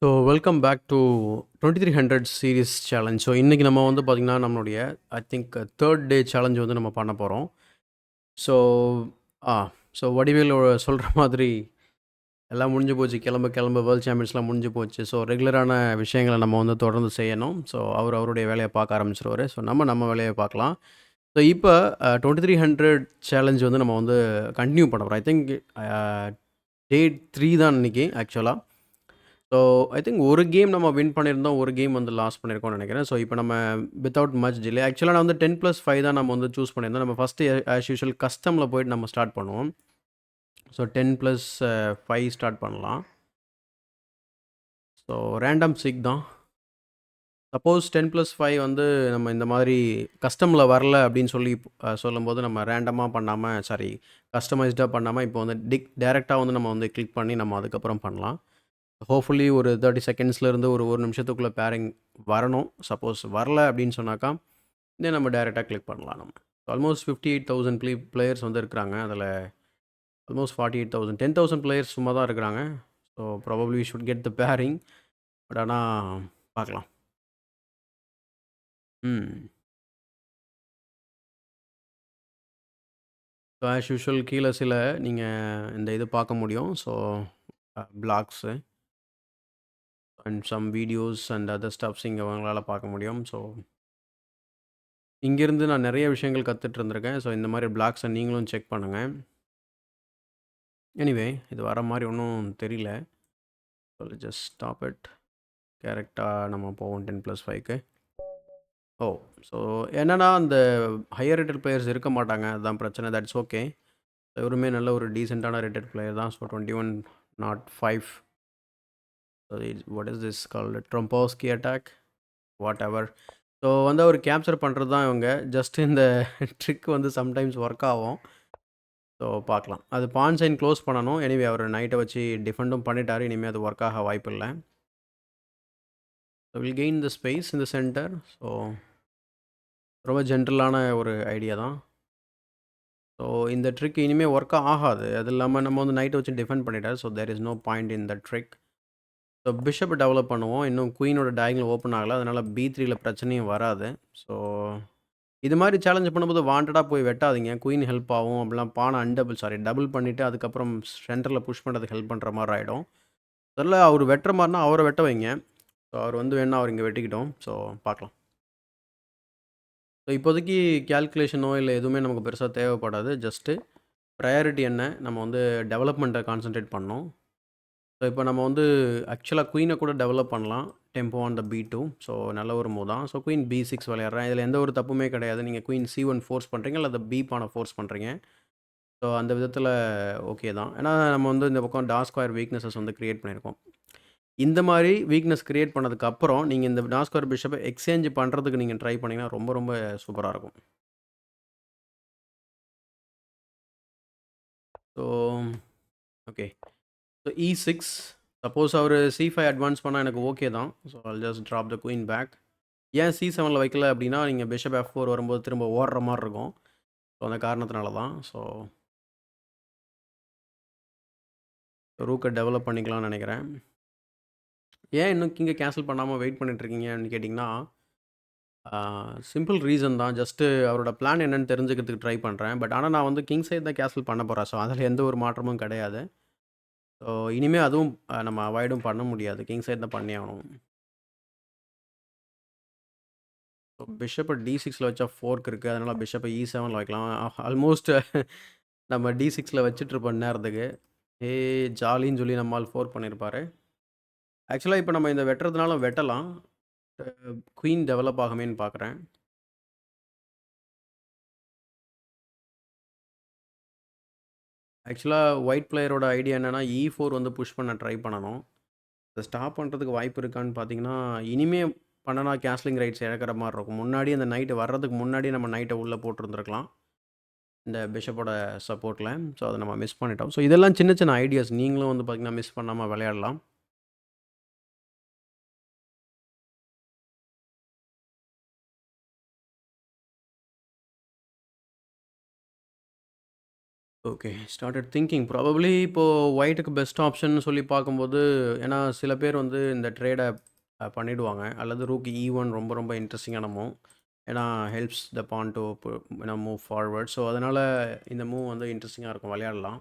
So welcome back to 2300 series challenge. So இன்றைக்கி நம்ம வந்து பார்த்திங்கன்னா நம்மளுடைய I think third day challenge வந்து நம்ம பண்ண போகிறோம். ஸோ ஆ ஸோ வடிவேல் சொல்கிற மாதிரி எல்லாம் முடிஞ்சு போச்சு, கிளம்பு கிளம்பு, வேர்ல்ட் சாம்பியன்ஸ்லாம் முடிஞ்சு போச்சு. ஸோ ரெகுலரான விஷயங்களை நம்ம வந்து தொடர்ந்து செய்யணும். ஸோ அவருடைய வேலையை பார்க்க ஆரம்பிச்சிருவார். ஸோ நம்ம வேலையை பார்க்கலாம். ஸோ இப்போ 2300 சேலஞ்ச் வந்து நம்ம வந்து கண்டினியூ பண்ண போகிறோம். ஐ திங்க் டே 3 தான் இன்றைக்கி ஆக்சுவலாக. ஸோ ஐ திங்க் ஒரு கேம் நம்ம வின் பண்ணியிருந்தோம், ஒரு கேம் வந்து லாஸ் பண்ணியிருக்கோம்னு நினைக்கிறேன். ஸோ இப்போ நம்ம வித்தவுட் மச் டிலே ஆக்சுவலாக நான் வந்து 10+5 தான் நம்ம வந்து சூஸ் பண்ணியிருந்தோம். நம்ம ஃபஸ்ட்டு ஆஸ் யூஷுவல் கஸ்டமில் போயிட்டு நம்ம ஸ்டார்ட் பண்ணுவோம். ஸோ 10+5 ஸ்டார்ட் பண்ணலாம். ஸோ ரேண்டம் சிக் தான். சப்போஸ் 10+5 வந்து நம்ம இந்த மாதிரி கஸ்டமில் வரல அப்படின்னு சொல்லும்போது நம்ம ரேண்டமாக பண்ணாமல் கஸ்டமைஸ்டாக பண்ணாமல் இப்போ வந்து டேரெக்டாக வந்து நம்ம வந்து கிளிக் பண்ணி நம்ம அதுக்கப்புறம் பண்ணலாம். ஹோப்ஃபுல்லி ஒரு 30 செகண்ட்ஸ்லேருந்து ஒரு நிமிஷத்துக்குள்ளே பேரிங் வரணும். சப்போஸ் வரல அப்படின்னு சொன்னாக்கா இதே நம்ம டேரெக்டாக கிளிக் பண்ணலாம். நம்ம ஆல்மோஸ்ட் 58,000 பிளேயர்ஸ் வந்து இருக்கிறாங்க. அதில் ஆல்மோஸ்ட் 48,000 10,000 பிளேயர்ஸ் சும்மா தான் இருக்கிறாங்க. So probably we should get the pairing. But ஆனால் பார்க்கலாம். ஸோ ஆஸ் யூஷுவல் கீழே சில நீங்கள் இந்த இது பார்க்க முடியும். So blogs and some videos and other stuffs இங்கே உங்களால் பார்க்க முடியும். ஸோ இங்கேருந்து நான் நிறைய விஷயங்கள் கற்றுட்டு இருந்திருக்கேன். ஸோ இந்த மாதிரி பிளாக்ஸை நீங்களும் செக் பண்ணுங்கள். எனிவே இது வர மாதிரி ஒன்றும் தெரியல. So just stop it. கரெக்டாக நம்ம போவோம் 10+5க்கு. ஓ ஸோ என்னென்னா அந்த ஹையர் ரேட்டட் பிளேயர்ஸ் இருக்க மாட்டாங்க, அதுதான் பிரச்சனை. That's okay. எவருமே நல்ல ஒரு டீசெண்டான ரேட்டட் பிளேயர் தான். So 2105. So what is this called Trompowsky attack whatever. So வந்து அவர் கேப்சர் பண்ணுறது தான் இவங்க. ஜஸ்ட் இந்த ட்ரிக் வந்து சம்டைம்ஸ் ஒர்க் ஆகும். ஸோ பார்க்கலாம். அது பான் சைன் க்ளோஸ் பண்ணணும். எனிவே அவர் நைட்டை வச்சு டிஃபெண்டும் பண்ணிட்டார். இனிமேல் அது ஒர்க் ஆக வாய்ப்பு இல்லை. So will gain the space in the centre. So ரொம்ப ஜென்ரலான ஒரு ஐடியா தான். ஸோ இந்த ட்ரிக் இனிமேல் ஒர்க் ஆகாது. அது இல்லாமல் நம்ம வந்து நைட்டை வச்சு டிஃபெண்ட் பண்ணிட்டார். So there is no point in the trick. So பிஷப்பை டெவலப் பண்ணுவோம். இன்னும் குயினோட டயகனல் ஓப்பன் ஆகலை. அதனால் B3யில் பிரச்சனையும் வராது. ஸோ இது மாதிரி சேலஞ்ச் பண்ணும்போது வாண்டடாக போய் வெட்டாதீங்க. குயின் ஹெல்ப் ஆகும். அப்படிலாம் பானை டபுள் பண்ணிவிட்டு அதுக்கப்புறம் சென்டரில் புஷ் பண்ணுறதுக்கு ஹெல்ப் பண்ணுற மாதிரி ஆகிடும். அதில் அவர் வெட்டுற மாதிரினா அவரை வெட்ட வைங்க. ஸோ அவர் வந்து வேணால் அவர் இங்கே வெட்டிக்கிட்டோம். ஸோ பார்க்கலாம். ஸோ இப்போதைக்கு கேல்குலேஷனோ இல்லை எதுவுமே நமக்கு பெருசாக தேவைப்படாது. ஜஸ்ட்டு ப்ரையாரிட்டி என்ன, நம்ம வந்து டெவலப்மெண்ட்டை கான்சன்ட்ரேட் பண்ணோம். ஸோ இப்போ நம்ம வந்து ஆக்சுவலாக குயினை கூட டெவலப் பண்ணலாம். Tempo on the B2. So நல்ல ஒரு மூவ் தான். So queen B6 விளையாடுறேன். இதில் எந்த ஒரு தப்புமே கிடையாது. நீங்கள் குயின் C1 ஃபோர்ஸ் பண்ணுறீங்க இல்லை B பானை ஃபோர்ஸ் பண்ணுறீங்க. ஸோ அந்த விதத்தில் ஓகே தான். ஏன்னா நம்ம வந்து இந்த பக்கம் டாஸ்கொயர் வீக்னஸஸ் வந்து க்ரியேட் பண்ணியிருக்கோம். இந்த மாதிரி வீக்னஸ் க்ரியேட் பண்ணதுக்கப்புறம் நீங்கள் இந்த டாஸ்கொயர் பிஷப்பை எக்ஸ்சேஞ்ச் பண்ணுறதுக்கு நீங்கள் ட்ரை பண்ணிங்கன்னா ரொம்ப ரொம்ப சூப்பராக இருக்கும். So okay. So E6 suppose அவர் C5 அட்வான்ஸ் பண்ணால் எனக்கு ஓகே தான். So I'll just drop the queen back. ஏன் C7ல் வைக்கல அப்படின்னா நீங்கள் பிஷப் F4 வரும்போது திரும்ப ஓடுற மாதிரி இருக்கும். ஸோ அந்த காரணத்தினால தான். ஸோ ரூக்கை டெவலப் பண்ணிக்கலாம்னு நினைக்கிறேன். ஏன் இன்னும் கிங்கை கேன்சல் பண்ணாமல் வெயிட் பண்ணிட்டுருக்கீங்கன்னு கேட்டிங்கன்னா சிம்பிள் ரீசன் தான். ஜஸ்ட்டு அவரோட பிளான் என்னென்னு தெரிஞ்சுக்கிறதுக்கு ட்ரை பண்ணுறேன். பட் ஆனால் நான் வந்து கிங் சைட் தான் கேன்சல் பண்ண போகிறேன். ஸோ அதில் எந்த ஒரு மாற்றமும் கிடையாது. ஸோ இனிமேல் அதுவும் நம்ம அவாய்டும் பண்ண முடியாது. கிங் சைட் தான் பண்ணி ஆகணும். ஸோ பிஷப்பை D6ல் வச்சா ஃபோர்க் இருக்குது. அதனால் பிஷப்பை E7ல் வைக்கலாம். ஆல்மோஸ்ட் நம்ம D6ல் வச்சுட்ருப்போம் நேரத்துக்கு. ஜாலின்னு சொல்லி நம்மால் 4 பண்ணியிருப்பார். ஆக்சுவலாக இப்போ நம்ம இந்த வெட்டுறதுனால வெட்டலாம். குயின் டெவலப் ஆகுமேன்னு பார்க்குறேன். ஆக்சுவலாக ஒயிட் பிளேயரோட ஐடியா என்னென்னா E4 வந்து புஷ் பண்ண ட்ரை பண்ணணும். அதை ஸ்டாப் பண்ணுறதுக்கு வாய்ப்பு இருக்கான்னு பார்த்தீங்கன்னா இனிமே பண்ணனா கேஸ்லிங் ரைட்ஸ் இழக்கிற மாதிரி இருக்கும். முன்னாடி அந்த நைட்டு வர்றதுக்கு முன்னாடி நம்ம நைட்டை உள்ளே போட்டிருந்துருக்கலாம் இந்த பிஷப்போட சப்போர்ட்டில். ஸோ அதை நம்ம மிஸ் பண்ணிட்டோம். ஸோ இதெல்லாம் சின்ன சின்ன ஐடியாஸ். நீங்களும் வந்து பார்த்திங்கன்னா மிஸ் பண்ணாமல் விளையாடலாம். ஓகே. ஸ்டார்ட்டட் திங்கிங் ப்ராபப்ளி இப்போ ஒயிட்டுக்கு பெஸ்ட் ஆப்ஷன்னு சொல்லி பார்க்கும்போது, ஏன்னா சில பேர் வந்து இந்த ட்ரேட பண்ணிடுவாங்க. அல்லது ரூக் E1 ரொம்ப ரொம்ப இன்ட்ரெஸ்டிங்கான மூவ். ஏன்னா helps the pawn to move forward. So அதனால இந்த மூவ் வந்து இன்ட்ரெஸ்டிங்கா இருக்கும். விளையாடலாம்.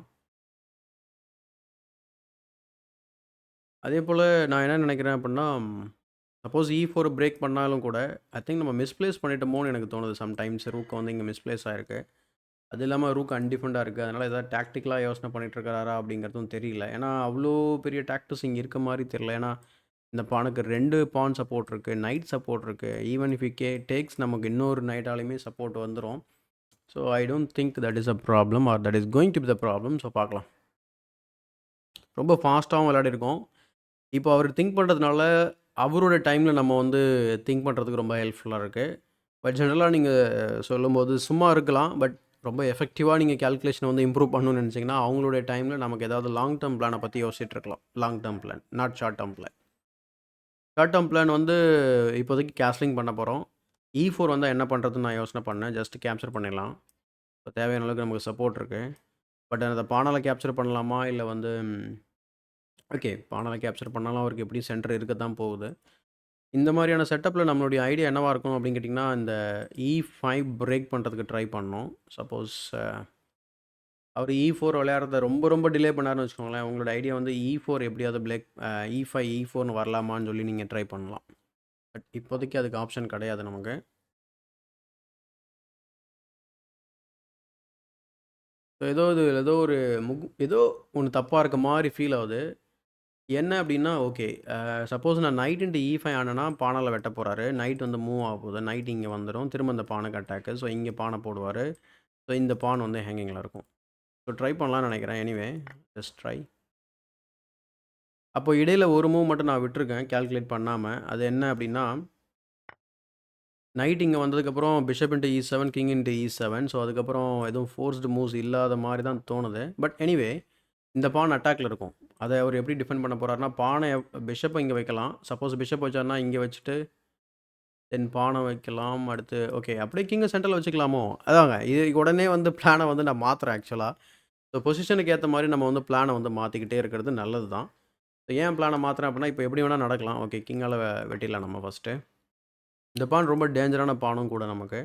அதேபோல நான் என்ன நினைக்கிறேன் அப்புட்ன்னா, சப்போஸ் E4 பிரேக் பண்ணாலும் கூட, ஐ திங்க் நம்ம மிஸ்பிளேஸ் பண்ணிட்டோமோன்னு எனக்கு தோணுது சம்டைம்ஸ். ரூக் வந்து இங்க மிஸ்பிளேஸ் ஆயிருக்கு. அது இல்லாம ரூக் அன்டிஃபெண்டா இருக்கு. அதனால ஏதாவது டாக்டிக்கலா யோசனை பண்ணிட்டு இருக்காரா அப்படிங்கிறதும் தெரியல. ஏன்னா, அவ்ளோ பெரிய டாக்டிக்ஸ் இங்க இருக்க மாரி தெரியல. ஏன்னா, இந்த பானுக்கு 2 பான் சப்போர்ட் இருக்கு. நைட் சப்போர்ட் இருக்கு. ஈவன் இஃப் டேக்ஸ் நமக்கு இன்னொரு நைட்டாலயுமே சப்போர்ட் வந்துரும். So, I don't think that is a problem or that is going to be the problem. So, பார்க்கலாம். ரொம்ப ஃபாஸ்ட்டாவும் விளையாடியிருக்கோம். இப்போ அவர் திங்க் பண்ணுறதுனால, அவரோட டைமில் நம்ம வந்து திங்க் பண்ணுறதுக்கு ரொம்ப ஹெல்ப்ஃபுல்லாக இருக்கு. பட் ஜெனரலாக நீங்க சொல்லும்போது சும்மா இருக்கலாம். பட் ரொம்ப எஃபெக்டிவா நீங்க கால்குலேஷன வந்து இம்ப்ரூவ் பண்ணணும்னு நெனச்சீங்கன்னா, அவங்களுடைய டைமில நமக்கு ஏதாவது லாங் டெர்ம் பிளான பத்தி யோசிச்சுட்டு இருக்கலாம். Long term plan, not short term plan. Short term plan வந்து இப்போதைக்கு கேஸ்லிங் பண்ண போறோம். E4 வந்தா என்ன பண்ணுறதுன்னு நான் யோசனை பண்ணேன். ஜஸ்ட் கேப்சர் பண்ணிடலாம். இப்போ தேவையான அளவுக்கு நமக்கு சப்போர்ட் இருக்கு. பட் அந்த பானால கேப்சர் பண்ணலாமா? இல்ல வந்து ஓகே. பானால கேப்சர் பண்ணாலும் அவருக்கு எப்படியும் சென்டர் இருக்க தான் போகுது. இந்த மாரியான செட்டப்ல நம்மளுடைய ஐடியா என்னவா இருக்கும் அப்படின்னு கேட்டிங்கன்னா, இந்த E5 பிரேக் பண்ணுறதுக்கு ட்ரை பண்ணணும். சப்போஸ் அவரு E4 விளையாடுறத ரொம்ப ரொம்ப டிலே பண்ணாருன்னு வச்சுக்கோங்களேன், உங்களோட ஐடியா வந்து E4 எப்படியாவது E5, E4ன்னு வரலாமான்னு சொல்லி நீங்க ட்ரை பண்ணலாம். பட் இப்போதைக்கு அதுக்கு ஆப்ஷன் கிடையாது நமக்கு. ஏதோ ஒரு ஏதோ ஒண்ணு தப்பா இருக்க மாரி ஃபீல் ஆவுது. என்ன அப்படின்னா, ஓகே. சப்போஸ் நான் நைட் இன்டு E5 ஆனேன்னா, பானால வெட்ட போறாரு. நைட் வந்து மூவ் ஆக போகுது. நைட் இங்க வந்துரும். திரும்ப இந்த பானுக்கு அட்டாக்கு. ஸோ, இங்க பான போடுவாரு. ஸோ, இந்த பான் வந்து ஹேங்கிங்ல இருக்கும். ஸோ, ட்ரை பண்ணலாம்னு நெனைக்கிறேன். Anyway, just try. அப்போ இடையில ஒரு மூவ் மட்டும் நான் விட்டுருக்கேன், கால்குலேட் பண்ணாம. அது என்ன அப்படின்னா, நைட் இங்க வந்ததுக்கப்புறம் bishop into E7, king into E7. So, அதுக்கப்புறம் எதுவும் ஃபோர்ஸ்டு மூவ்ஸ் இல்லாத மாரி தான் தோணுது. பட் எனிவே, இந்த பான் அட்டாக்ல இருக்கும். அத அவரு எப்படி டிஃபெண்ட் பண்ண போறாருன்னா, பிஷப்ப இங்க வைக்கலாம். சப்போஸ் பிஷப் வச்சாருன்னா, இங்க வச்சுட்டு, தென் பான வைக்கலாம். அடுத்து ஓகே. அப்படியே கிங்க சென்டர்ல வச்சுக்கலாமோ? அதாங்க. இது உடனே வந்து பிளான வந்து நான் மாத்துறேன் ஆக்சுவலா. ஸோ, பொசிஷனுக்கு ஏத்த மாரி நம்ம வந்து பிளான வந்து மாத்திக்கிட்டே இருக்கிறது நல்லது தான். ஏன் பிளான மாத்துறேன் அப்படின்னா, இப்போ எப்படி வேணா நடக்கலாம். ஓகே. கிங்கால வெட்டிடலாம் நம்ம ஃபர்ஸ்ட்டு. இந்த பான் ரொம்ப டேஞ்சரான பானும் கூட நமக்கு.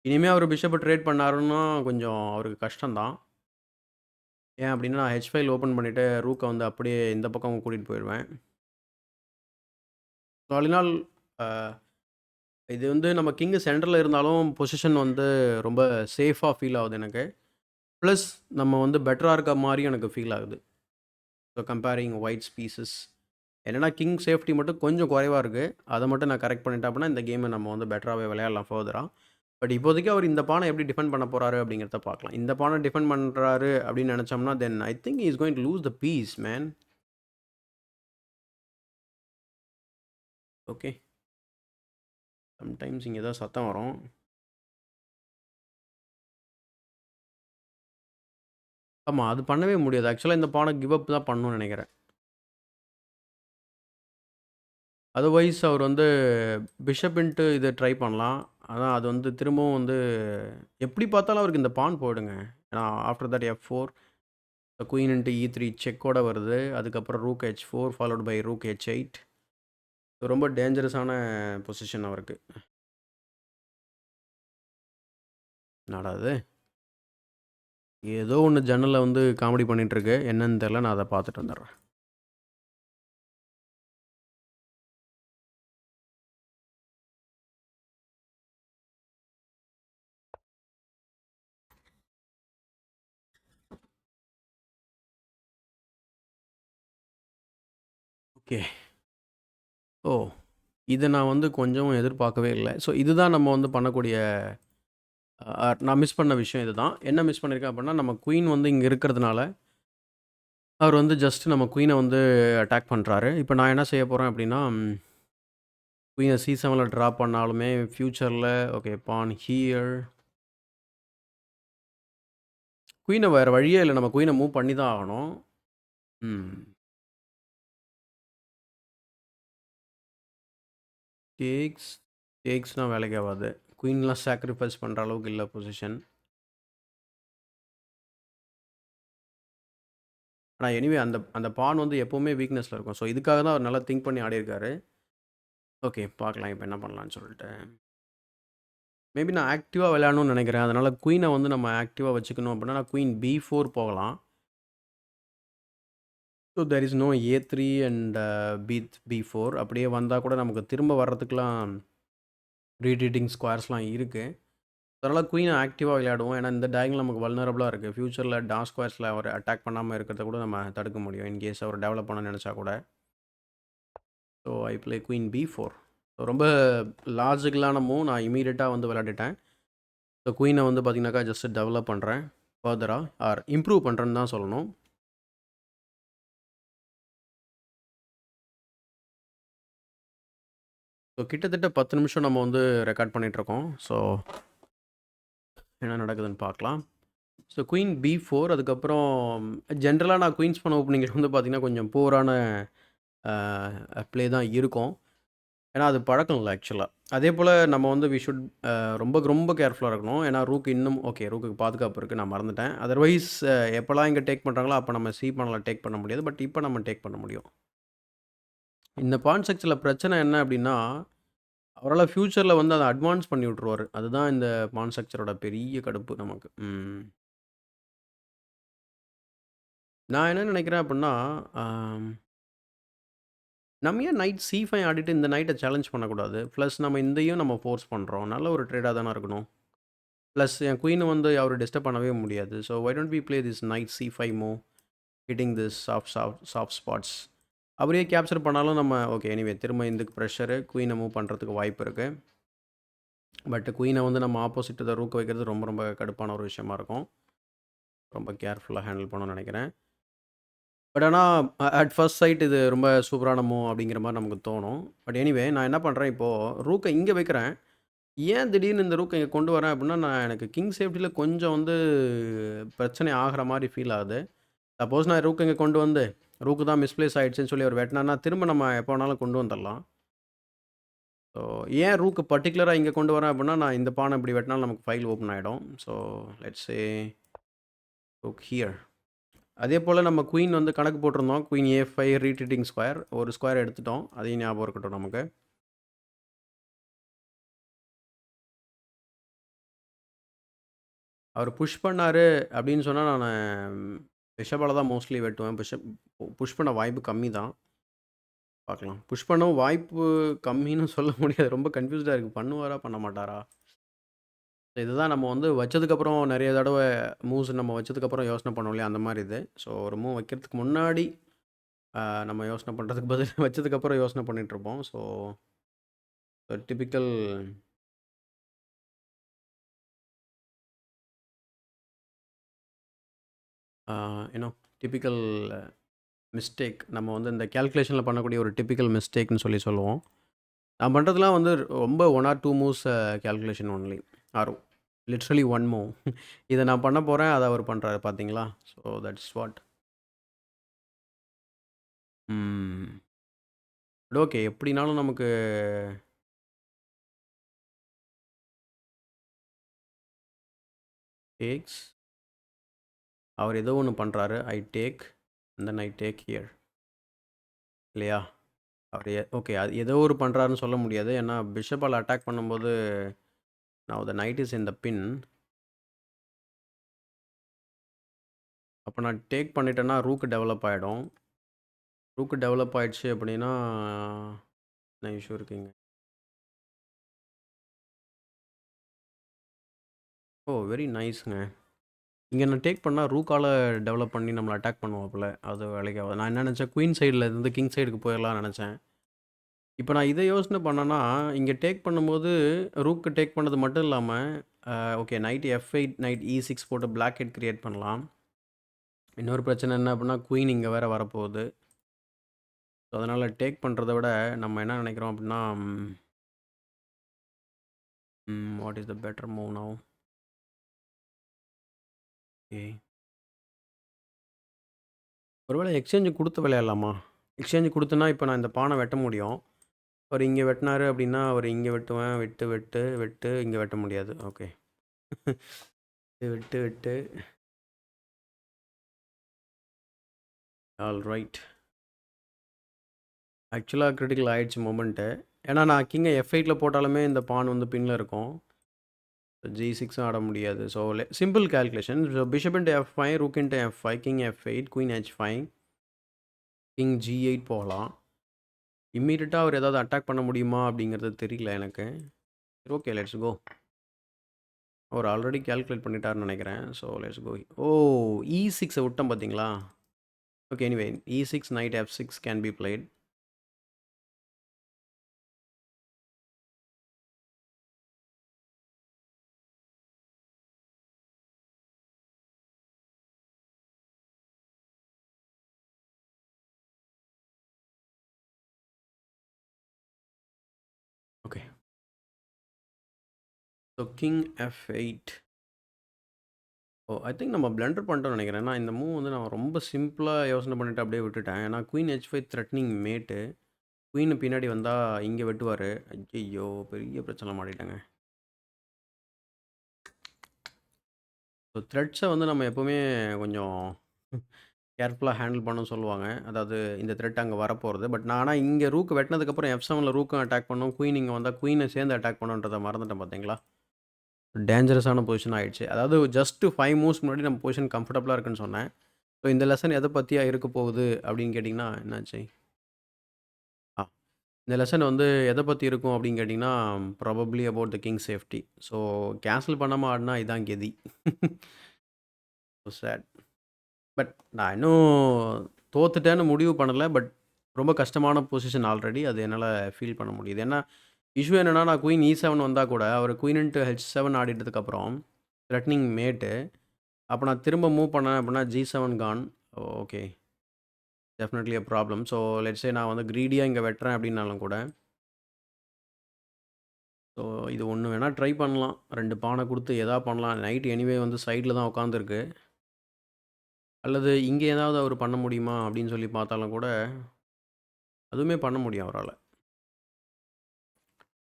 இனிமே அவரு பிஷப்ப ட்ரேட் பண்ணாருன்னா, கொஞ்சம் அவருக்கு கஷ்டம் தான். ஏன் அப்படின்னா, நான் H ஃபைல் ஓப்பன் பண்ணிட்டு, ரூக்க வந்து அப்படியே இந்த பக்கம் கூட்டிட்டு போயிருவேன். ஸோ, ஆல் இன் ஆல் அ இது வந்து நம்ம கிங் சென்டர்ல இருந்தாலும், பொசிஷன் வந்து ரொம்ப சேஃபா ஃபீல் ஆகுது எனக்கு. பிளஸ் நம்ம வந்து பெட்டரா இருக்க மாரியும் எனக்கு ஃபீல் ஆகுது. So, comparing whites pieces. என்னன்னா, கிங் சேஃப்டி மட்டும் கொஞ்சம் குறைவா இருக்கு. அத மட்டும் நான் கரெக்ட் பண்ணிட்டேன் அப்படின்னா, இந்த கேம நம்ம வந்து பெட்டராவே விளையாடலாம் ஃபர்தரா. பட் இப்போதைக்கு அவர் இந்த பான எப்படி டிஃபெண்ட் பண்ண போறாரு அப்படிங்கிறத பார்க்கலாம். இந்த பான டிஃபெண்ட் பண்றாரு அப்படின்னு நெனச்சோம்னா, then I think he is going to lose the piece man. Okay. Sometimes இங்க ஏதாவது சத்தம் வரும். ஆமா, அது பண்ணவே முடியாது. ஆக்சுவலா இந்த பான கிவ் அப் தான் பண்ணணும்னு நெனைக்கிறேன். அதர்வைஸ் அவர் வந்து பிஷப் இன்டு இத ட்ரை பண்ணலாம். ஆனா அது வந்து திரும்பவும் வந்து எப்படி பார்த்தாலும் அவருக்கு இந்த பான் போயிடுங்க. ஏன்னா after that F4, queen into E3 செக்கோட வருது. அதுக்கப்புறம் rook H4 followed by rook H8. ரொம்ப டேஞ்சரஸான பொசிஷன் அவருக்கு. என்னடா இது? ஏதோ ஒண்ணு ஜன்னல்ல வந்து காமெடி பண்ணிட்டு இருக்கு. என்னன்னு தெரியல. நான் அத பார்த்துட்டு வந்துடுறேன். ஓகே. ஓ! இத நான் வந்து கொஞ்சம் எதிர்பார்க்கவே இல்ல. ஸோ இதுதான் நம்ம வந்து பண்ணக்கூடிய நான் மிஸ் பண்ண விஷயம் இதுதான். என்ன மிஸ் பண்ணியிருக்கேன் அப்படின்னா, நம்ம குயின் வந்து இங்க இருக்கிறதுனால, அவர் வந்து ஜஸ்ட் நம்ம குயின வந்து அட்டாக் பண்றாரு. இப்ப நான் என்ன செய்ய போறேன் அப்படின்னா, குயின C7ல டிராப் பண்ணாலுமே ஃபியூச்சர்ல ஓகே பான் ஹியர். குயின வேற வழியே இல்ல. நம்ம குயின மூவ் பண்ணி தான் ஆகணும். ம். டேக்ஸ் டேக்ஸ்னா வேலைக்கு ஆவாது. குயின்லாம் சாக்ரிஃபைஸ் பண்ற அளவுக்கு இல்ல பொசிஷன். ஆனா எனிவே அந்த அந்த பான் வந்து எப்பவுமே வீக்னஸ்ல இருக்கும். ஸோ இதுக்காக தான் அவர் நல்லா திங்க் பண்ணி ஆடியிருக்காரு. ஓகே பார்க்கலாம் இப்ப என்ன பண்ணலான்னு சொல்லிட்டு. மேபி நான் ஆக்டிவா விளையாடணும்னு நினைக்கிறேன். அதனால குயின வந்து நம்ம ஆக்டிவா வச்சுக்கணும் அப்படின்னா, நான் குயின் B4 போகலாம். So there is no A3 and B4 அப்படியே வந்தா கூட நமக்கு திரும்ப வர்றதுக்குலாம் ரீட்ரீட்டிங் ஸ்கொயர்ஸ்லாம் இருக்கு. அதனால குயின ஆக்டிவா விளையாடுவோம். ஏன்னா இந்த டயகனல் நமக்கு வல்னரபிளா இருக்கு. ஃபியூச்சர்ல டார்க் ஸ்கொயர்ஸ்ல அவர் அட்டாக் பண்ணாம இருக்கிறத கூட நம்ம தடுக்க முடியும். இன்கேஸ் அவர் டெவலப் பண்ண நினைச்சா கூட. So I play queen B4. So ரொம்ப லாஜிக்கலான மூவ். நான் இம்மீடியட்டா வந்து விளையாடிட்டேன். ஸோ குயினை வந்து பார்த்தீங்கன்னாக்கா ஜஸ்ட் டெவலப் பண்ணுறேன் ஃபர்தரா ஆர் இம்ப்ரூவ் பண்ணுறேன்னு தான் சொல்லணும். ஸோ கிட்டத்தட்ட 10 நிமிஷம் நம்ம வந்து ரெக்கார்ட் பண்ணிகிட்ருக்கோம். ஸோ என்ன நடக்குதுன்னு பார்க்கலாம். ஸோ குயின் B4 அதுக்கப்புறம் ஜென்ரலாக நான் குயின்ஸ் பண்ண ஓப்பனிங்கில் வந்து பார்த்திங்கன்னா கொஞ்சம் புவரான ப்ளே தான் இருக்கும். ஏன்னா அது பழக்கம் இல்லை ஆக்சுவலாக. அதே போல் நம்ம வந்து வி ஷுட் ரொம்ப ரொம்ப கேர்ஃபுல்லாக இருக்கணும். ஏன்னா ரூக் இன்னும் ஓகே ரூக்குக்கு பாதுகாப்பு இருக்குது, நான் மறந்துட்டேன். அதர்வைஸ் எப்போல்லாம் இங்கே டேக் பண்ணுறாங்களோ அப்போ நம்ம சி பண்ணலாம் டேக் பண்ண முடியாது. பட் இப்போ நம்ம டேக் பண்ண முடியும். இந்த பான் ஸ்ட்ரக்சரில் பிரச்சனை என்ன அப்படின்னா, அவரால் ஃப்யூச்சரில் வந்து அதை அட்வான்ஸ் பண்ணி விட்ருவாரு. அதுதான் இந்த பான் ஸ்ட்ரக்சரோட பெரிய கடுப்பு நமக்கு. நான் என்ன நினைக்கிறேன் அப்படின்னா, நம்ம ஏன் நைட் C5 ஆடிட்டு இந்த நைட்டை சேலஞ்ச் பண்ணக்கூடாது? ப்ளஸ் நம்ம இதையும் நம்ம ஃபோர்ஸ் பண்ணுறோம். நல்ல ஒரு ட்ரேடாக தானே இருக்கணும். ப்ளஸ் என் குயினை வந்து அவர் டிஸ்டர்ப் பண்ணவே முடியாது. So why don't we play this knight C5 move, hitting this soft spots. அவரே கேப்சர் பண்ணாலும் நம்ம ஓகே எனிவே திரும்ப இதுக்கு ப்ரெஷரு குயினை மூவ் பண்ணுறதுக்கு வாய்ப்பு இருக்குது. பட் குயினை வந்து நம்ம ஆப்போசிட் இதை ரூக் வைக்கிறது ரொம்ப ரொம்ப கடுப்பான ஒரு விஷயமா இருக்கும். ரொம்ப கேர்ஃபுல்லாக ஹேண்டில் பண்ணணும்னு நினைக்கிறேன். பட் ஆனால் அட் ஃபர்ஸ்ட் சைட் இது ரொம்ப சூப்பரான மூவ் அப்படிங்கிற மாதிரி நமக்கு தோணும். பட் எனிவே நான் என்ன பண்ணுறேன் இப்போது ரூக்கை இங்கே வைக்கிறேன். ஏன் திடீர்னு இந்த ரூக்கை இங்கே கொண்டு வரேன் அப்படின்னா, நான் எனக்கு கிங் சேஃப்டியில் கொஞ்சம் வந்து பிரச்சனை ஆகிற மாதிரி ஃபீல் ஆகுது. சப்போஸ் நான் ரூக்கை இங்கே கொண்டு வந்து ரூக்கு தான் மிஸ்பிளேஸ் ஆகிடுச்சின்னு சொல்லி அவர் வெட்டினான்னா திரும்ப நம்ம எப்போ வேணாலும் கொண்டு வந்துடலாம். ஸோ ஏன் ரூக்கு பர்டிகுலராக இங்கே கொண்டு வரேன் அப்படின்னா, நான் இந்த பானை இப்படி வெட்டினாலும் நமக்கு ஃபைல் ஓப்பன் ஆகிடும். So let's say rook here. அதே போல் நம்ம குயின் வந்து கணக்கு போட்டிருந்தோம். Queen A5 retreating square. ஒரு ஸ்கொயர் எடுத்துட்டோம். அதையும் ஞாபகம் இருக்கட்டும் நமக்கு. அவர் புஷ் பண்ணாரு அப்படின்னு சொன்னா, நானு பிஷப்பால தான் மோஸ்ட்லி வெட்டுவேன். புஷ் பண்ண வாய்ப்பு கம்மி தான். பார்க்கலாம். புஷ் பண்ணவும் வாய்ப்பு கம்மின்னு சொல்ல முடியாது. ரொம்ப கன்ஃப்யூஸ்டா இருக்கு. பண்ணுவாரா? பண்ண மாட்டாரா? இதுதான் நம்ம வந்து வச்சதுக்கப்புறம் நெறைய தடவ மூவ்ஸ் நம்ம வச்சதுக்கப்புறம் யோசனை பண்ணுவோம் இல்லையா? அந்த மாரி இது. ஸோ ஒரு மூவ் வைக்கிறதுக்கு முன்னாடி நம்ம யோசனை பண்ணுறதுக்கு பதில் வச்சதுக்கப்புறம் யோசனை பண்ணிட்டுருப்போம். So typical you know typical mistake. நம்ம வந்து இந்த கால்குலேஷன்ல பண்ணக்கூடிய ஒரு டிபிக்கல் மிஸ்டேக்ன்னு சொல்லி சொல்லுவோம். நான் பண்ணுறதுலாம் வந்து ரொம்ப 1 or 2 moves calculation only. Or literally 1 move. இத நான் பண்ண போறேன். அத அவர் பண்றாரு பார்த்தீங்களா? So that's what. Hmm. Okay. எப்படினாலும் நமக்கு டேக்ஸ். அவர் ஏதோ ஒண்ணு பண்றாரு. I take and then I take here. இல்லையா? அவர் ஓகே. அது ஏதோ ஒரு பண்றாருன்னு சொல்ல முடியாது. ஏன்னா பிஷப்பால அட்டாக் பண்ணும்போது now the knight is in the pin. அப்ப நான் டேக் பண்ணிட்டேன்னா ரூக் டெவலப் ஆயிடும். ரூக் டெவலப் ஆயிடுச்சு அப்படின்னா என்ன இஷ்யூ இருக்குங்க? ஓ! வெரி நைஸ்ங்க. இங்க நான் டேக் பண்ணா ரூக்கால டெவலப் பண்ணி நம்மள அட்டாக் பண்ணுவாப்புல. அது வேலைக்கு ஆகாது. நான் என்ன நெனச்சேன், குயின் சைட்ல இருந்து கிங் சைடுக்கு போயிரலாம்னு நெனச்சேன். இப்ப நான் இத யோசனை பண்ணேன்னா, இங்க டேக் பண்ணும்போது ரூக் டேக் பண்ணது மட்டும் இல்லாம, okay night F8, night E6 போட்டு பிளாக் ஹெட் கிரியேட் பண்ணலாம். இன்னொரு பிரச்சனை என்ன அப்டின்னா, குயின் இங்க வேற வரப்போகுது. ஸோ அதனால டேக் பண்றத விட நம்ம என்ன நெனைக்கிறோம் அப்டின்னா, what is the better move now? Okay. ஒருவேளை எக்ஸ்சேஞ்ச் குடுத்து விளையாடலாமா? எக்ஸ்சேஞ்ச் குடுத்தேன்னா, இப்ப நான் இந்த பான வெட்ட முடியும். அவரு இங்க வெட்டுனாரு அப்டின்னா, அவரு இங்க வெட்டுவேன். வெட்டு, வெட்டு, வெட்டு. இங்க வெட்ட முடியாது. ஓகே. வெட்டு, வெட்டு. All right. ஆக்சுவலாக கிரிட்டிக்கல் ஆயிடுச்சு மொமெண்ட்டு. ஏன்னா நான் கிங்கை F8ல போட்டாலுமே இந்த பான் வந்து பின்ல இருக்கும். G6 ஆட முடியாது. So simple calculation. So bishop into F5, rook into F5, king F8, queen H5, king G8 போகலாம். இம்மீடியட்டாக அவர் ஏதாவது அட்டாக் பண்ண முடியுமா அப்படிங்கிறது தெரியல எனக்கு. Okay, let's go. அவர் ஆல்ரெடி கால்குலேட் பண்ணிட்டாருன்னு நினைக்கிறேன். So let's go. Oh, E6 விட்டோம் பார்த்தீங்களா? Okay, anyway E6, knight F6 can be played. Okay, so king F8. Oh, I think நம்ம பிளண்டர் பண்ணிட்டோம்னு நினைக்கிறேன். ஏன்னா இந்த மூவ் வந்து நான் ரொம்ப சிம்பிளாக யோசனை பண்ணிட்டு அப்படியே விட்டுட்டேன். ஏன்னா குயின் H5 த்ரெட்னிங் மேட்டு. குயின் பின்னாடி வந்தால் இங்கே வெட்டுவார். ஐயோ, பெரிய பிரச்சனை மாட்டிட்டாங்க. ஸோ த்ரெட்ஸை வந்து நம்ம எப்போவுமே கொஞ்சம் கேர்ஃபுல்லாக ஹேண்டில் பண்ணணும்னு சொல்லுவாங்க. அதாவது இந்த த்ரெட் அங்கே வரப்போகிறது. பட் நான் ஆனால் இங்கே ரூக் வெட்டினதுக்கப்புறம் F7ல் ரூக்கும் அட்டாக் பண்ணோம். குயின் இங்கே வந்தால் குயினை சேர்ந்து அட்டாக் பண்ணுன்றதை மறந்துட்டேன் பார்த்தீங்களா? டேஞ்சரஸான பொசிஷன் ஆயிடுச்சு. அதாவது ஜஸ்ட் 5 மூவ்ஸ் முன்னாடி நம்ம பொசிஷன் கம்ஃபர்டபுளாக இருக்குன்னு சொன்னேன். ஸோ இந்த லெசன் எதை பற்றியா இருக்க போகுது அப்படின்னு கேட்டிங்கன்னா என்னாச்சு? ஆ, இந்த லெசன் வந்து எதை பற்றி இருக்கும் அப்படின்னு கேட்டிங்கன்னா probably about the king safety. So cancel பண்ணாமல் ஆடினா இதான் கெதி. So sad. பட் நான் இன்னும் தோத்துட்டேன்னு முடிவு பண்ணலை. பட் ரொம்ப கஷ்டமான பொசிஷன் ஆல்ரெடி. அது என்னால் ஃபீல் பண்ண முடியுது. ஏன்னா இஷ்யூ என்னென்னா, நான் குயின் E7 வந்தால் கூட அவர் குயின் இன்ட்டு H7 ஆடிட்டதுக்கப்புறம் த்ரெட்னிங் மேட்டு. அப்போ நான் திரும்ப மூவ் பண்ணேன் அப்படின்னா G7 gone. Okay, definitely a problem. So let's say நான் வந்து க்ரீடியாக இங்கே வெட்டுறேன் அப்படின்னாலும் கூட, ஸோ இது ஒன்று வேணால் ட்ரை பண்ணலாம். 2 பானை கொடுத்து எதா பண்ணலாம். நைட் எனிவே வந்து சைடில் தான் உட்காந்துருக்கு. அல்லது இங்கே ஏதாவது அவர் பண்ண முடியுமா அப்படின்னு சொல்லி பார்த்தாலும் கூட அதுவுமே பண்ண முடியும் அவரால்.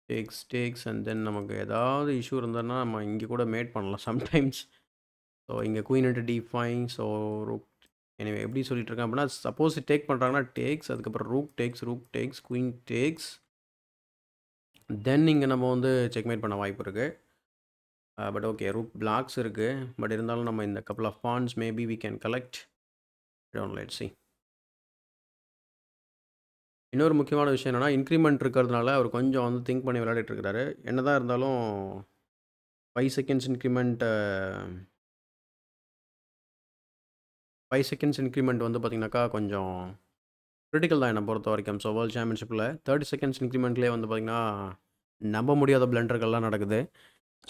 டேக்ஸ் அண்ட் தென் நமக்கு ஏதாவது இஷ்யூ இருந்ததுன்னா நம்ம இங்கே கூட மேட் பண்ணலாம் சம்டைம்ஸ். ஸோ இங்கே queen into D5. So rook anyway எப்படி சொல்லிட்டு இருக்கேன் அப்படின்னா, சப்போஸ் டேக் பண்ணுறாங்கன்னா டேக்ஸ், அதுக்கப்புறம் rook takes, queen takes, then இங்கே நம்ம வந்து செக்மேட் பண்ண வாய்ப்பு இருக்குது. பட் ஓகே, ரூக் பிளாக்ஸ் இருக்குது. பட் இருந்தாலும் நம்ம இந்த couple of pawns maybe we can collect. Let's see. இன்னொரு முக்கியமான விஷயம் என்னென்னா, இன்க்ரிமெண்ட் இருக்கிறதுனால அவர் கொஞ்சம் வந்து திங்க் பண்ணி விளையாடிட்டு இருக்கிறாரு. என்னதான் இருந்தாலும் 5 செகண்ட்ஸ் இன்க்ரிமெண்ட் 5 செகண்ட்ஸ் இன்க்ரிமெண்ட் வந்து பார்த்திங்கனாக்கா கொஞ்சம் கிரிட்டிக்கல் தான் என்னை பொறுத்த வரைக்கும். ஸோ வேர்ல்டு சாம்பியன்ஷிப்பில் 30 செகண்ட்ஸ் இன்க்ரிமெண்ட்லேயே வந்து பார்த்திங்கன்னா நம்ப முடியாத பிளண்டர்கள்லாம் நடக்குது.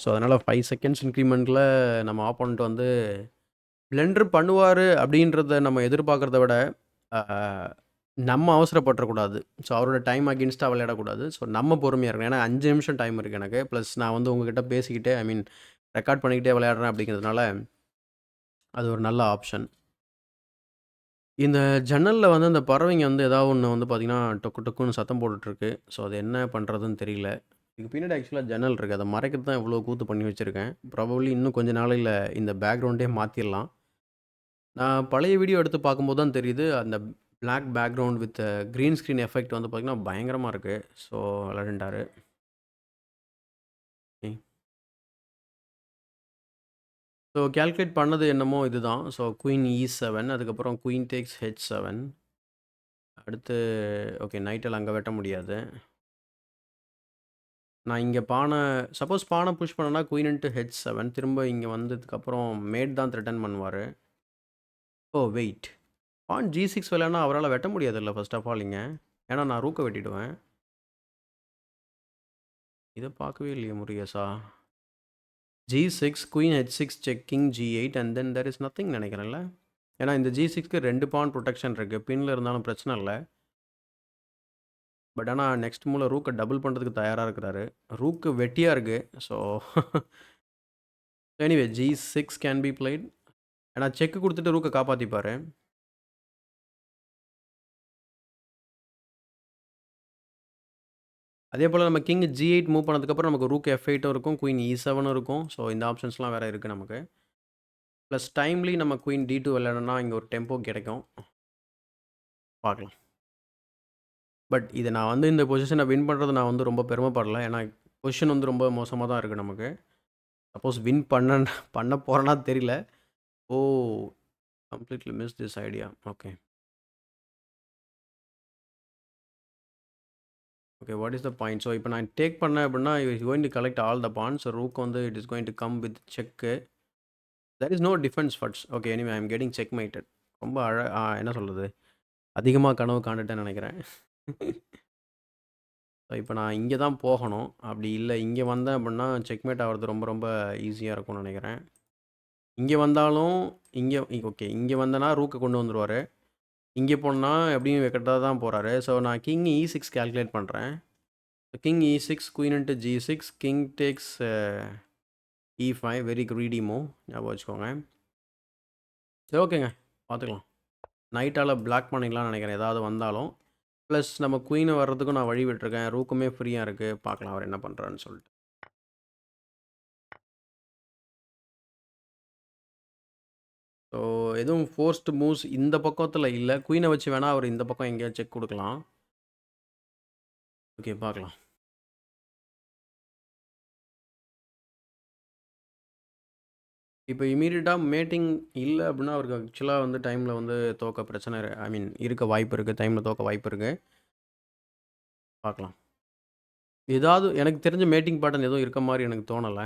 ஸோ அதனால் 5 செகண்ட்ஸ் இன்க்ரிமெண்ட்டில் நம்ம ஆப்போனண்ட் வந்து பிளண்டர் பண்ணுவார் அப்படின்றத நம்ம எதிர்பார்க்குறத விட நம்ம அவசரப்பட்டுறக்கூடாது. ஸோ அவரோட டைம் அகெயின்ஸ்டாக விளையாடக்கூடாது. ஸோ நம்ம பொறுமையாக இருக்கணும். ஏன்னா 5 நிமிஷம் டைம் இருக்குது எனக்கு. ப்ளஸ் நான் வந்து உங்ககிட்ட பேசிக்கிட்டே ரெக்கார்ட் பண்ணிக்கிட்டே விளையாடுறேன் அப்படிங்கிறதுனால அது ஒரு நல்ல ஆப்ஷன். இந்த ஜன்னலில் வந்து அந்த பறவைங்க வந்து ஏதாவது ஒன்று வந்து பார்த்திங்கன்னா டொக்கு டொக்குன்னு சத்தம் போட்டுட்ருக்கு. ஸோ அது என்ன பண்ணுறதுன்னு தெரியல. இதுக்கு பின்னாடி ஆக்சுவலாக ஜன்னல் இருக்குது. அதை மறைக்கிறது தான் இவ்வளோ கூத்து பண்ணி வச்சுருக்கேன். ப்ராபப்ளி இன்னும் கொஞ்ச நாளையில் இந்த பேக்ரவுண்டே மாற்றிடலாம். நான் பழைய வீடியோ எடுத்து பார்க்கும்போது தான் தெரியுது, அந்த black background with green screen effect வந்து பார்த்திங்கன்னா பயங்கரமாக இருக்குது. ஸோ விளையாண்டாரு. ஸோ கால்குலேட் பண்ணது என்னமோ இதுதான். ஸோ குயின் E7, அதுக்கப்புறம் குயின் டேக்ஸ் H7. அடுத்து ஓகே, நைட்டில் அங்கே வெட்ட முடியாது. நான் இங்கே சப்போஸ் பானை புஷ் பண்ணேன்னா குயின் இன்ட்டு H7 திரும்ப இங்கே வந்ததுக்கப்புறம் மேட் தான் த்ரெட்டன் பண்ணுவார். ஓ வெயிட், பான் G6 விளையாடினா அவரால் வெட்ட முடியாதுல்ல ஃபர்ஸ்ட் ஆஃப் ஆல் இங்கே. ஏன்னா நான் ரூக்கை வெட்டிடுவேன். இதை பார்க்கவே இல்லையே முருகேசா. G6, queen H6 check, king G8 and then there is nothing நினைக்கிறேன்ல. ஏன்னா இந்த G6க்கு 2 பான் ப்ரொடெக்ஷன் இருக்குது. பின்னில் இருந்தாலும் பிரச்சனை இல்லை. பட் ஆனால் நெக்ஸ்ட் மூலம் ரூக்கை டபுள் பண்ணுறதுக்கு தயாராக இருக்கிறாரு. ரூக்கு வெட்டியாக இருக்குது. So anyway G6 can be plate. ஏன்னா செக்கு கொடுத்துட்டு ரூக்கை காப்பாற்றிப்பார். அதே போல் நம்ம கிங் G8 மூவ் பண்ணதுக்கப்புறம் நமக்கு ரூக் F8 இருக்கும், குயின் E7 இருக்கும். ஸோ இந்த ஆப்ஷன்ஸ்லாம் வேறு இருக்குது நமக்கு. ப்ளஸ் டைம்லி நம்ம குயின் D2 விளையாடணும்னா இங்கே ஒரு டெம்போ கிடைக்கும். பார்க்கலாம். பட் இத நான் வந்து இந்த பொசிஷன வின் பண்றது நான் வந்து ரொம்ப பெருமைப்படல. ஏன்னா, பொசிஷன் வந்து ரொம்ப மோசமா தான் இருக்கு நமக்கு. சப்போஸ் வின் பண்ண போறேனா தெரியல. Oh! Completely missed this idea. Okay. Okay. What is the point? So இப்போ நான் டேக் பண்ணேன் அப்படின்னா, is going to collect all the pawns. Rook வந்து it is going to come with check. There is no defence ஃபட்ஸ். Okay. Anyway I am getting checkmated. ரொம்ப என்ன சொல்றது? அதிகமா கனவு காண்டுட்டேன்னு நெனைக்கிறேன். ஸோ இப்போ நான் இங்க தான் போகணும். அப்படி இல்ல இங்க வந்தேன் அப்படின்னா, செக்மேட் ஆவறது ரொம்ப ரொம்ப ஈஸியா இருக்கும்னு நெனைக்கிறேன். இங்க வந்தாலும் இங்க ஓகே. இங்க வந்தேன்னா ரூக்க கொண்டு வந்துருவாரு. இங்க போனா எப்படியும் வெக்கட்டா தான் போறாரு. ஸோ நான் கிங் E6 கால்குலேட் பண்றேன். King E6, queen into G6, king takes E5 very greedy move. ஞாபகம் வச்சுக்கோங்க. சரி ஓகேங்க. பார்த்துக்கலாம். நைட்டால பிளாக் பண்ணிக்கலாம்னு நெனைக்கிறேன். ஏதாவது வந்தாலும். ப்ளஸ் நம்ம குயின வர்றதுக்கும் நான் வழி விட்டுருக்கேன். ரூக்குமே ஃப்ரீயா இருக்கு. பார்க்கலாம் அவர் என்ன பண்றாருன்னு சொல்லிட்டு. ஸோ எதுவும் ஃபோர்ஸ்டு மூவ்ஸ் இந்த பக்கத்துல இல்ல. குயின வச்சு வேணா அவர் இந்த பக்கம் எங்கேயாவது செக் குடுக்கலாம். ஓகே பார்க்கலாம். இப்போ இம்மீடியட்டா மேட்டிங் இல்ல அப்படின்னா, அவருக்கு ஆக்சுவலா வந்து டைம்ல வந்து தோக்க பிரச்சனை ஐ மீன் இருக்க வாய்ப்பு இருக்கு. டைம்ல தோக்க வாய்ப்பு இருக்கு. பார்க்கலாம். ஏதாவது எனக்கு தெரிஞ்ச மேட்டிங் பேட்டர்ன் எதுவும் இருக்க மாரி எனக்கு தோணல.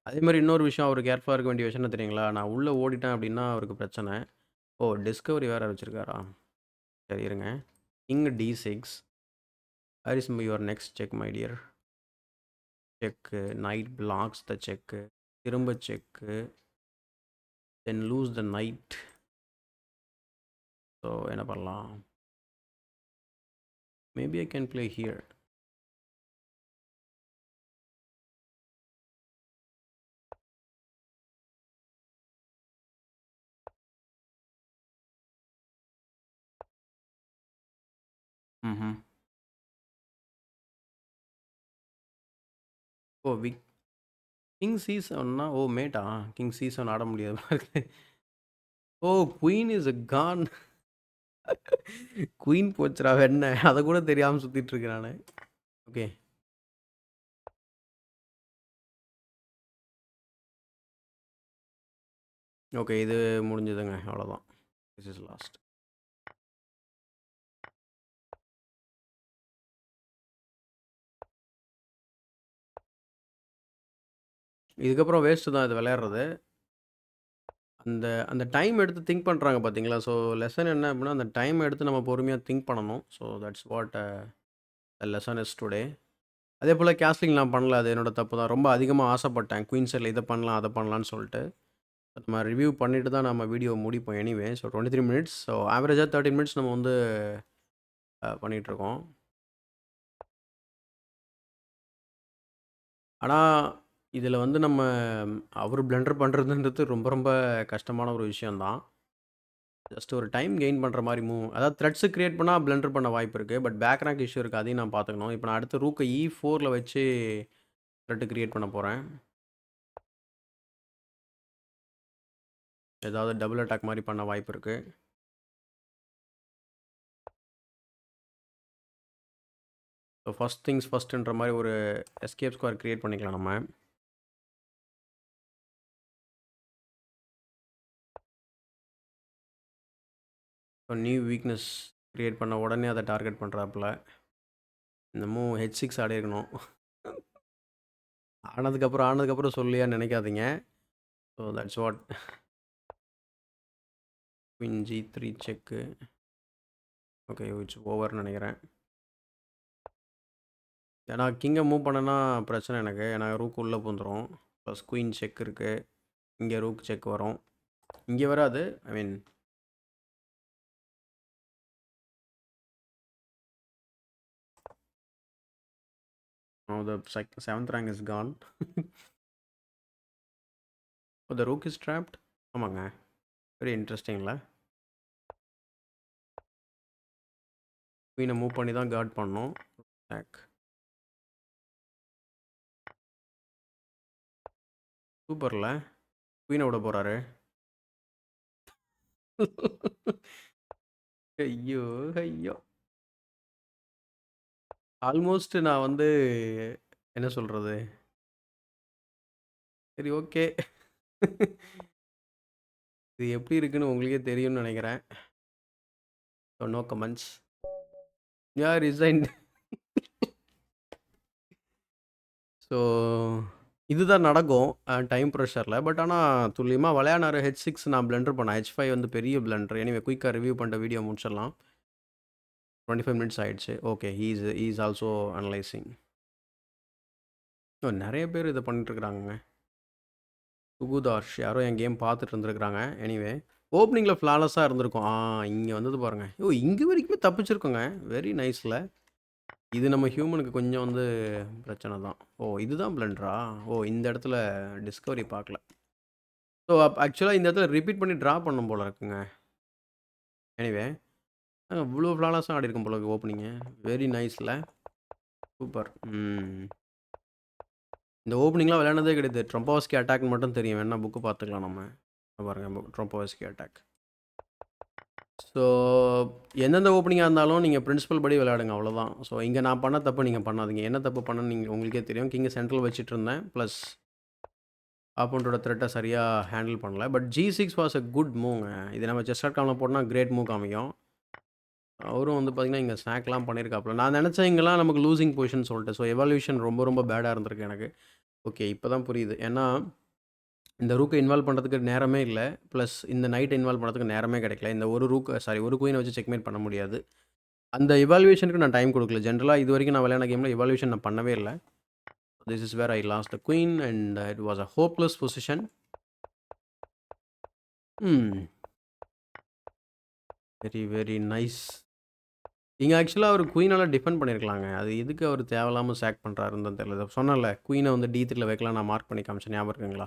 அதே மாரி இன்னொரு விஷயம் அவரு கேர்ஃபுல்லா இருக்க வேண்டிய விஷயம் என்ன தெரியுங்களா? நான் உள்ள ஓடிட்டேன் அப்படின்னா அவருக்கு பிரச்சனை. ஓ! டிஸ்கவரி வேற வச்சிருக்காரா? சரி இருங்க. King D6. Where is your next check my dear? Check. Knight blocks the check. திரும்ப check. Then lose the knight. So என்ன பண்ணலாம்? Maybe I can play here. Hmm. Oh! King C7னா O! Meta? King C7 ஆட முடியாது போல இருக்கு. Oh! Queen is gone. Queen போச்சுடா வெண்ண. அத கூட தெரியாம சுத்திட்டு இருக்கேன் நானு. ஓகே. ஓகே. இது முடிஞ்சதுங்க. அவ்வளோதான். This is lost. இதுக்கப்புறம் வேஸ்ட்டு தான் இது விளையாடுறது. அந்த அந்த டைம் எடுத்து திங்க் பண்றாங்க பார்த்தீங்களா? ஸோ லெசன் என்ன அப்படின்னா, அந்த டைம் எடுத்து நம்ம பொறுமையா திங்க் பண்ணணும். So that's what the lesson is today. அதேபோல கேஸ்லிங் நான் பண்ணல. அது என்னோட தப்பு தான். ரொம்ப அதிகமா ஆசைப்பட்டேன். குயின் சைட்ல இத பண்ணலாம், அத பண்ணலான்னு சொல்லிட்டு. நம்ம ரிவ்யூ பண்ணிட்டு தான் நம்ம வீடியோ முடிப்போம் எனிவே. So 23 minutes. ஸோ ஆவரேஜா 13 மினிட்ஸ் நம்ம வந்து பண்ணிட்டுருக்கோம். ஆனா, இதில வந்து நம்ம அவரு பிளண்டர் பண்றதுன்றது ரொம்ப ரொம்ப கஷ்டமான ஒரு விஷயம் தான். ஜஸ்ட் ஒரு டைம் கெயின் பண்ற மாரி மூவ். அதாவது த்ரெட்ஸ் கிரியேட் பண்ணா பிளண்டர் பண்ண வாய்ப்பு இருக்கு. பட் பேக் ரேங்க் இஷ்யூ இருக்கு. அதையும் நான் பார்த்துக்கணும். இப்ப நான் அடுத்து ரூக்க E4ல வச்சு த்ரெட் கிரியேட் பண்ண போறேன். ஏதாவது டபுள் அட்டாக் மாரி பண்ண வாய்ப்பு இருக்கு. ஸோ ஃபர்ஸ்ட் திங்ஸ் ஃபர்ஸ்ட்ன்ற மாரி ஒரு எஸ்கேப் ஸ்கொயர் கிரியேட் பண்ணிக்கலாம் நம்ம. இப்போ நியூ வீக்னஸ் கிரியேட் பண்ண உடனே அத டார்கெட் பண்றாப்புல. இந்த மூவ் H6 ஆடியிருக்கணும். ஆனதுக்கப்புறம் சொல்லியான்னு நினைக்காதீங்க. So that's what. Queen G3 check. Okay it's ஓவர்ன்னு நினைக்கிறேன். ஏன்னா கிங்கை மூவ் பண்ணனா பிரச்சனை எனக்கு. ஏன்னா ரூக் உள்ளே பூந்துரும். ப்ளஸ் குயின் செக் இருக்கு. இங்கே ரூக் செக் வரும். இங்கே வராது. ஐ மீன் the seventh rank is gone. Oh, the rook is trapped. ஆமாங்க. வெரி இன்ட்ரெஸ்டிங்ல. குயினை மூவ் பண்ணி தான் கார்ட் பண்ணணும். அட்டாக். சூப்பர்ல. குயினை விட போறாரு. ஐயோ! ஐயோ! ஆல்மோஸ்ட் நான் வந்து என்ன சொல்றது? சரி ஓகே. இது எப்படி இருக்குன்னு உங்களுக்கே தெரியும்னு நெனைக்கிறேன். So no comments. Resigned. So இதுதான் நடக்கும் டைம் ப்ரெஷர்ல. பட் ஆனா துல்லியமா விளையாடுனாரு. H6 நான் பிளெண்டர் பண்ணேன். H5 வந்து பெரிய பிளெண்டர். எனிவே குயிக்கா ரிவ்யூ பண்ணிட்டு வீடியோ முடிச்சிடலாம். 25 மினிட்ஸ் ஆயிடுச்சு. Okay. He is also analysing. நெறைய பேர் இத பண்ணிட்டு இருக்கிறாங்கங்க. சுகுதார்ஷ் யாரோ என் கேம் பார்த்துட்டு இருந்திருக்காங்க. எனிவே ஓப்பனிங்கில ஃப்ளாலெஸ்ஸா இருந்திருக்கும். இங்க வந்தது பாருங்க. இங்க வரைக்குமே தப்பிச்சிருக்கோங்க. வெரி நைஸ்ல. இது நம்ம ஹியூமனுக்கு கொஞ்சம் வந்து பிரச்சனை தான். இதுதான் பிளெண்டரா? இந்த இடத்துல டிஸ்கவரி பார்க்கல. ஸோ ஆக்சுவலா இந்த இடத்துல ரிப்பீட் பண்ணி ட்ரா பண்ணணும் போல இருக்குங்க. எனிவே இவ்ளோ ஃப்ளாலெஸ்ஸா ஆடியிருக்கும் போல இருக்கு ஓப்பனிங்கு. வெரி நைஸ்ல. சூப்பர். இந்த ஓப்பனிங்லாம் விளையாண்டதே கிடையாது. ட்ரம்போவஸ்கி அட்டாக்னு மட்டும் தெரியும். வேணா புக்கு பார்த்துக்கலாம் நம்ம. பாருங்க ட்ரம்போவஸ்கி அட்டாக். ஸோ எந்தெந்த ஓப்பனிங்கா இருந்தாலும் நீங்க பிரின்சிபல் படி விளையாடுங்க அவ்வளோதான். ஸோ இங்க நான் பண்ண தப்பு நீங்க பண்ணாதீங்க. என்ன தப்பு பண்ணேன்னு உங்களுக்கே தெரியும். கிங்க சென்ட்ரல் வச்சுட்டு இருந்தேன். ப்ளஸ் ஆப்போனன்ட்டோட த்ரெட்ட சரியா ஹேண்டில் பண்ணல. But G6 was a good மூவ்ங்க. இது நம்ம செஸ்.comல போட்டோம்னா கிரேட் மூவ் காமிக்கும். அவரும் வந்து பார்த்தீங்கன்னா, இங்க ஸ்நாக்லாம் பண்ணியிருக்காப்புல. நான் நெனச்சேன் இங்கலாம் நமக்கு லூசிங் பொசிஷன் சொல்லிட்டு. ஸோ எவால்யூஷன் ரொம்ப ரொம்ப பேடா இருந்திருக்கு எனக்கு. ஓகே. இப்ப தான் புரியுது. ஏன்னா இந்த ரூக்க இன்வால்வ் பண்ணுறதுக்கு நேரமே இல்ல. ப்ளஸ் இந்த நைட் இன்வால்வ் பண்ணுறதுக்கு நேரமே கிடைக்கல. இந்த ஒரு குயின வச்சு செக்மேட் பண்ண முடியாது. அந்த இவாலுவேஷனுக்கு நான் டைம் குடுக்கல. ஜென்ரலா இதுவரைக்கும் நான் விளையாடின கேம்ல இவாலுவேஷன் நான் பண்ணவே இல்ல. This is where I lost the queen and it was a hopeless position. Very very nice. இங்க ஆக்சுவலா அவரு குயினால டிஃபெண்ட் பண்ணியிருக்கலாங்க. அது எதுக்கு அவரு தேவையில்லாம சாக் பண்றாருன்னு தான் தெரியல. சொன்னேன்ல குயின வந்து D3ல வைக்கலாம் நான் மார்க் பண்ணி காமிச்சேன் ஞாபகம் இருக்குங்களா?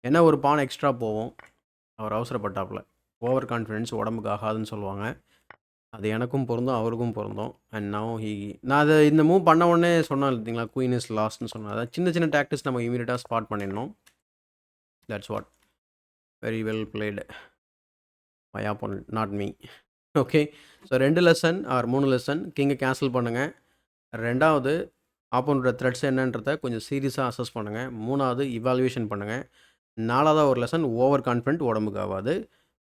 ஏன்னா ஒரு பான் எக்ஸ்ட்ரா போவும். அவர் அவசரப்பட்டாப்புல. ஓவர் கான்ஃபிடன்ஸ் உடம்புக்கு ஆகாதுன்னு சொல்லுவாங்க. அது எனக்கும் பொருந்தும், அவருக்கும் பொருந்தும். அண்ட் நவ் நான் அத இந்த மூவ் பண்ண உடனே சொன்னேன் இல்லைங்களா, குயின் இஸ் லாஸ்ட்ன்னு சொன்னேன். அதாவது சின்ன சின்ன டாக்டிக்ஸ் நம்ம இமீடியட்டா ஸ்பாட் பண்ணிடணும். That's what. Very well played. My opponent not me. Okay. So 2 lesson or 3 lesson. கிங்க கேன்சல் பண்ணுங்க. 2வது ஆப்போனன்ட்டோட த்ரெட்ஸ் என்னன்றத கொஞ்சம் சீரியஸா அசஸ் பண்ணுங்க. 3வது இவாலுவேஷன் பண்ணுங்க. 4வதா ஒரு லெசன் ஓவர் கான்ஃபிடென்ட் உடம்புக்கு ஆவாது.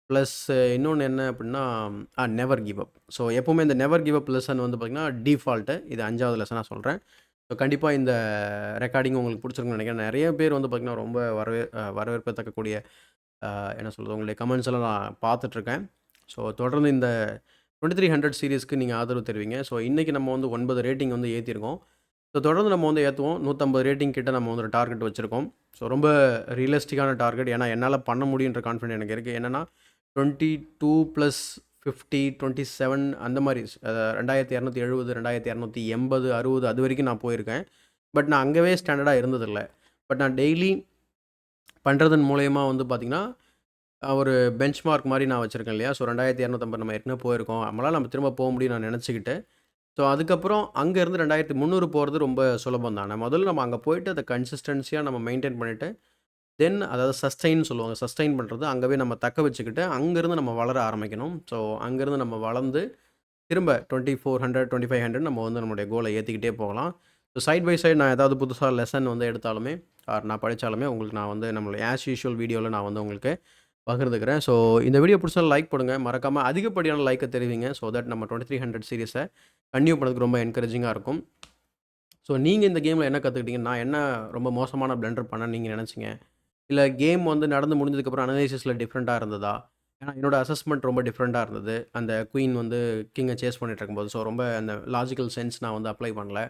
ப்ளஸ் இன்னொன்னு என்ன அப்படின்னா, நெவர் கிவ் அப். ஸோ எப்பவுமே இந்த நெவர் கிவ் அப் லெசன் வந்து பார்த்தீங்கன்னா, டீஃபால்ட்டு. இது 5வது லெசனா சொல்றேன். ஸோ கண்டிப்பா இந்த ரெக்கார்டிங் உங்களுக்கு பிடிச்சிருக்கும்னு நினைக்கிறேன். நெறைய பேர் வந்து பார்த்தீங்கன்னா, ரொம்ப வரவேற்கத்தக்கக்கூடிய என்ன சொல்றது, உங்களுடைய கமெண்ட்ஸ் எல்லாம் நான் பார்த்துட்ருக்கேன். ஸோ தொடர்ந்து இந்த 2300 சீரிஸ்க்கு நீங்க ஆதரவு தருவீங்க. ஸோ இன்னைக்கு நம்ம வந்து 9 ரேட்டிங் வந்து ஏத்தியிருக்கோம். ஸோ தொடர்ந்து நம்ம வந்து ஏத்துவோம். 150 ரேட்டிங் கிட்ட நம்ம வந்து ஒரு டார்கெட் வச்சிருக்கோம். ஸோ ரொம்ப ரியலிஸ்டிக்கான டார்கெட். ஏன்னா என்னால பண்ண முடியுன்ற கான்ஃபிடென்ட் எனக்கு இருக்கு. என்னன்னா 22 + 50, 27 அந்த மாரி 2270, 2280, 60 அது வரைக்கும் நான் போயிருக்கேன். பட் நான் அங்கவே ஸ்டாண்டர்டா இருந்ததில்ல. பட் நான் டெய்லி பண்றதன் மூலியமா வந்து பார்த்தீங்கன்னா, ஒரு பெஞ்ச்மார்க் மாரி நான் வச்சிருக்கேன் இல்லையா? ஸோ 2250 நம்ம ஏற்கனவே போயிருக்கோம். நம்மளால நம்ம திரும்ப போ முடியும்னு நான் நெனச்சுக்கிட்டு, ஸோ அதுக்கப்புறம் அங்கேருந்து 2300 போறது ரொம்ப சுலபம் தானே. முதல்ல நம்ம அங்க போயிட்டு அத கன்சிஸ்டன்ஸியா நம்ம மெயின்டெயின் பண்ணிட்டு, தென் அதாவது சஸ்டெயின் சொல்லுவாங்க. சஸ்டெயின் பண்றது அங்கவே நம்ம தக்க வச்சுக்கிட்டு, அங்கேருந்து நம்ம வளர ஆரம்பிக்கணும். ஸோ அங்கேருந்து நம்ம வளர்ந்து, திரும்ப 2400, 2500 நம்ம வந்து நம்மளுடைய கோல ஏத்திக்கிட்டே போகலாம். ஸோ சைட் பை சைட் நான் ஏதாவது புதுசா லெசன் வந்து எடுத்தாலுமே, நான் படிச்சாலுமே உங்களுக்கு நான் வந்து நம்மளுடைய ஆஸ் யூசுவல் வீடியோல நான் வந்து உங்களுக்கு பகிர்ந்துக்கிறேன். ஸோ இந்த வீடியோ பிடிச்சா லைக் பண்ணுங்க. மறக்காம அதிகப்படியான லைக்க தெரிவிங்க. ஸோ தட் நம்ம 2300 சீரிஸ கன்டின்யூ பண்ணதுக்கு ரொம்ப என்கரேஜிங்கா இருக்கும். ஸோ நீங்க இந்த கேம்ல என்ன கத்துக்கிட்டீங்க? நான் என்ன ரொம்ப மோசமான பிளண்டர் பண்ணேன்னு நீங்க நெனச்சீங்க? இல்ல கேம் வந்து நடந்து முடிஞ்சதுக்கப்புறம் அனலைசிஸ்ல டிஃப்ரெண்ட்டா இருந்ததா? ஏன்னா என்னோட அசஸ்மெண்ட் ரொம்ப டிஃப்ரெண்ட்டா இருந்தது. அந்த குயின் வந்து கிங்க சேஸ் பண்ணிட்டு இருக்கும்போது. ஸோ ரொம்ப அந்த லாஜிக்கல் சென்ஸ் நான் வந்து அப்ளை பண்ணல.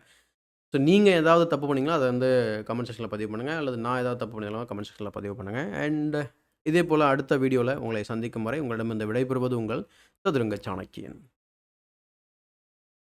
ஸோ நீங்க ஏதாவது தப்பு பண்ணீங்களா? அத வந்து கமெண்ட் செக்ஷன்ல பதிவு பண்ணுங்க. அல்லது நான் ஏதாவது தப்பு பண்ணியிருந்தாலும் கமெண்ட் செக்ஷன்ல பதிவு பண்ணுங்க. அண்ட் இதே போல அடுத்த வீடியோல உங்களை சந்திக்கும் வரை உங்களிடம் இந்த விடைபெறுவது உங்கள் சதுரங்க சாணக்கியன்.